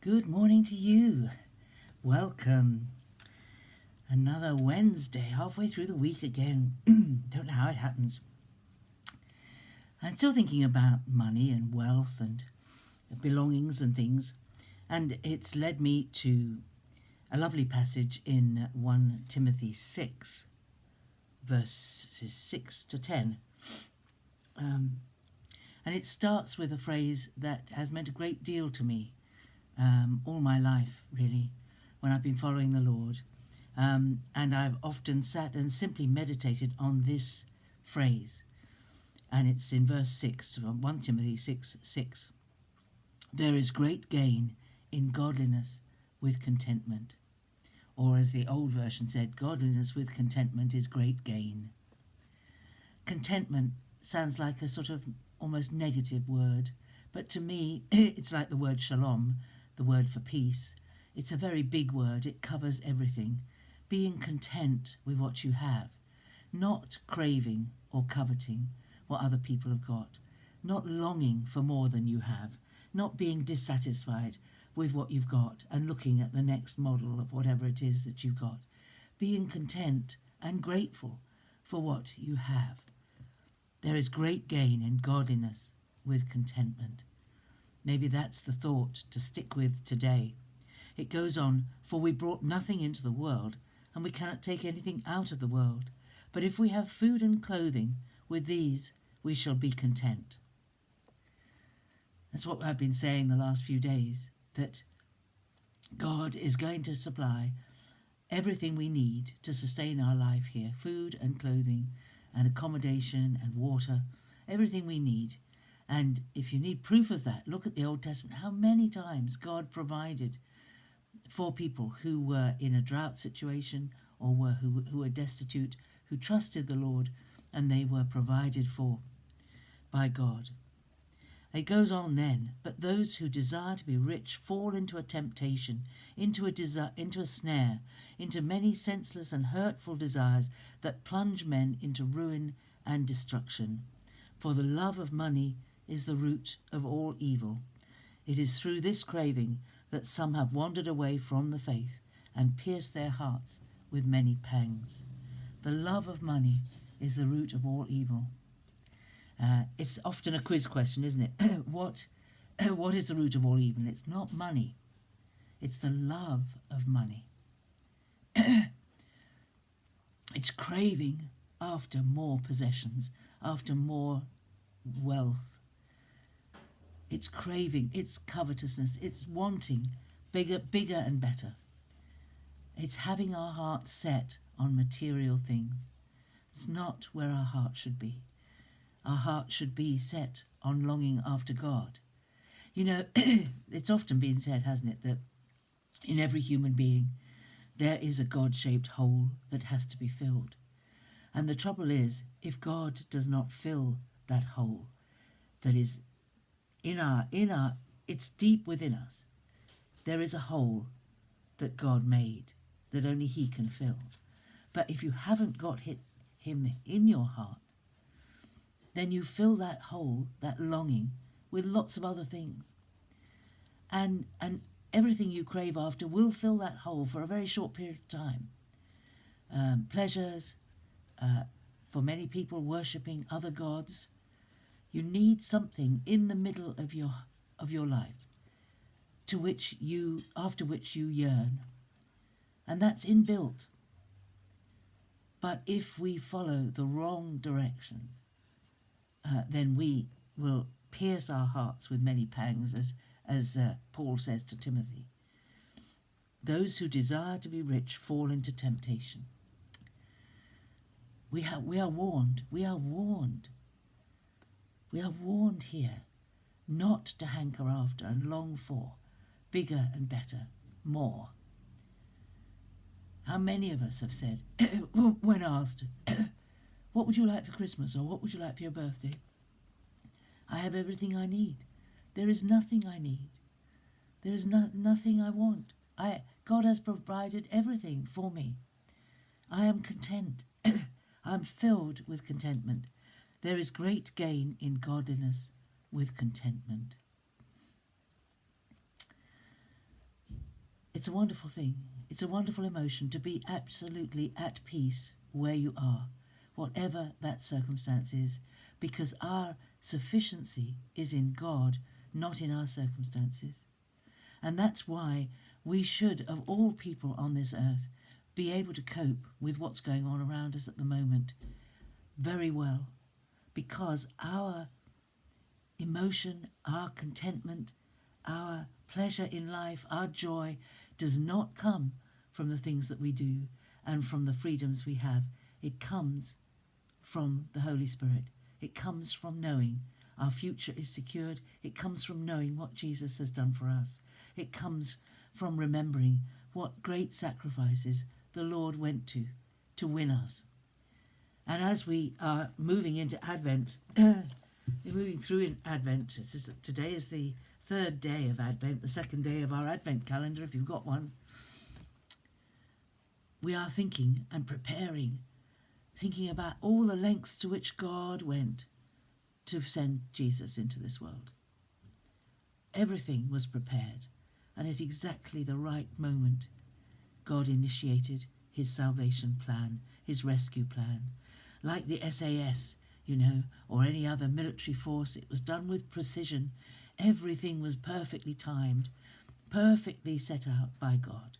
Good morning to you. Welcome. Another Wednesday, halfway through the week again. Don't know how it happens. I'm still thinking about money and wealth and belongings and things, and it's led me to a lovely passage in 1 Timothy 6, verses 6 to 10. And it starts with a phrase that has meant a great deal to me all my life, really, when I've been following the Lord. And I've often sat and simply meditated on this phrase. And it's in verse 6, 1 Timothy 6:6. There is great gain in godliness with contentment. Or as the old version said, godliness with contentment is great gain. Contentment sounds like a sort of almost negative word, but to me it's like the word shalom, the word for peace. It's a very big word. It covers everything. Being content with what you have, not craving or coveting what other people have got, not longing for more than you have, not being dissatisfied with what you've got and looking at the next model of whatever it is that you've got. Being content and grateful for what you have. There is great gain in godliness with contentment. Maybe that's the thought to stick with today. It goes on, for we brought nothing into the world, and we cannot take anything out of the world. But if we have food and clothing, with these we shall be content. That's what I've been saying the last few days, that God is going to supply everything we need to sustain our life here, food and clothing and accommodation and water, everything we need. And if you need proof of that, look at the Old Testament, how many times God provided for people who were in a drought situation or who were destitute, who trusted the Lord, and they were provided for by God. It goes on then, but those who desire to be rich fall into a temptation, into a snare, into many senseless and hurtful desires that plunge men into ruin and destruction. For the love of money is the root of all evil. It is through this craving that some have wandered away from the faith and pierced their hearts with many pangs. The love of money is the root of all evil. It's often a quiz question, isn't it? What is the root of all evil? It's not money. It's the love of money. It's craving after more possessions, after more wealth. It's craving, it's covetousness, it's wanting bigger and better. It's having our heart set on material things. It's not where our heart should be. Our heart should be set on longing after God. You know, it's often been said, hasn't it, that in every human being there is a God-shaped hole that has to be filled. And the trouble is, if God does not fill that hole that is it's deep within us, there is a hole that God made that only He can fill. But if you haven't got Him in your heart, then you fill that hole, that longing, with lots of other things. And everything you crave after will fill that hole for a very short period of time. Pleasures, for many people worshipping other gods. You need something in the middle of your life after which you yearn. And that's inbuilt. But if we follow the wrong directions, then we will pierce our hearts with many pangs, as Paul says to Timothy. Those who desire to be rich fall into temptation. We are warned. We are warned. We are warned here not to hanker after and long for bigger and better, more. How many of us have said, when asked, what would you like for Christmas, or what would you like for your birthday? I have everything I need. There is nothing I need. There is nothing I want. God has provided everything for me. I am content. I am filled with contentment. There is great gain in godliness with contentment. It's a wonderful thing. It's a wonderful emotion to be absolutely at peace where you are, whatever that circumstance is, because our sufficiency is in God, not in our circumstances. And that's why we should, of all people on this earth, be able to cope with what's going on around us at the moment very well, because our emotion, our contentment, our pleasure in life, our joy does not come from the things that we do and from the freedoms we have. It comes from the Holy Spirit. It comes from knowing our future is secured. It comes from knowing what Jesus has done for us. It comes from remembering what great sacrifices the Lord went to win us. And as we are moving into Advent, moving through in Advent, today is the third day of Advent, the second day of our Advent calendar, if you've got one. We are thinking and preparing, thinking about all the lengths to which God went to send Jesus into this world. Everything was prepared, and at exactly the right moment, God initiated his salvation plan, his rescue plan. Like the SAS, or any other military force, it was done with precision. Everything was perfectly timed, perfectly set out by God,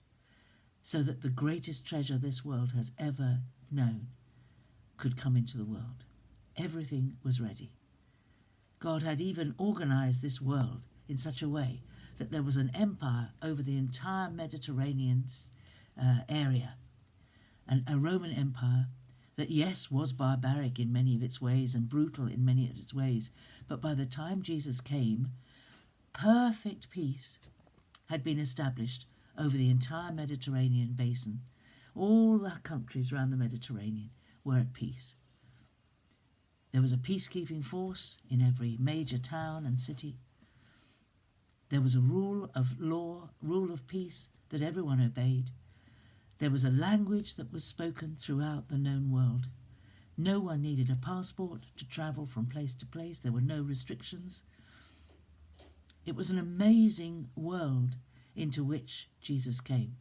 so that the greatest treasure this world has ever known could come into the world. Everything was ready. God had even organized this world in such a way that there was an empire over the entire Mediterranean area, and a Roman Empire that, yes, was barbaric in many of its ways and brutal in many of its ways, but by the time Jesus came, perfect peace had been established over the entire Mediterranean basin. All the countries around the Mediterranean were at peace. There was a peacekeeping force in every major town and city. There was a rule of law, rule of peace that everyone obeyed. There was a language that was spoken throughout the known world. No one needed a passport to travel from place to place. There were no restrictions. It was an amazing world into which Jesus came.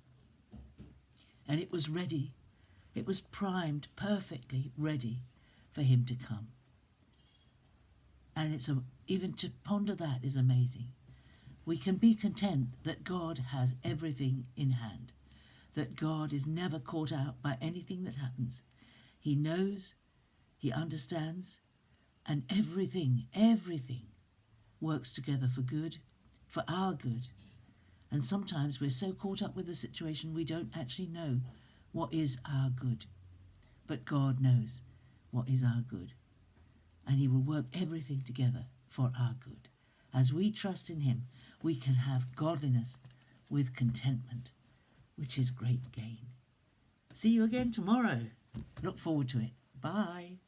And it was ready. It was primed, perfectly ready for him to come. And even to ponder that is amazing. We can be content that God has everything in hand, that God is never caught out by anything that happens. He knows, he understands, and everything works together for good, for our good. And sometimes we're so caught up with the situation we don't actually know what is our good. But God knows what is our good. And he will work everything together for our good. As we trust in him, we can have godliness with contentment, which is great gain. See you again tomorrow. Look forward to it. Bye.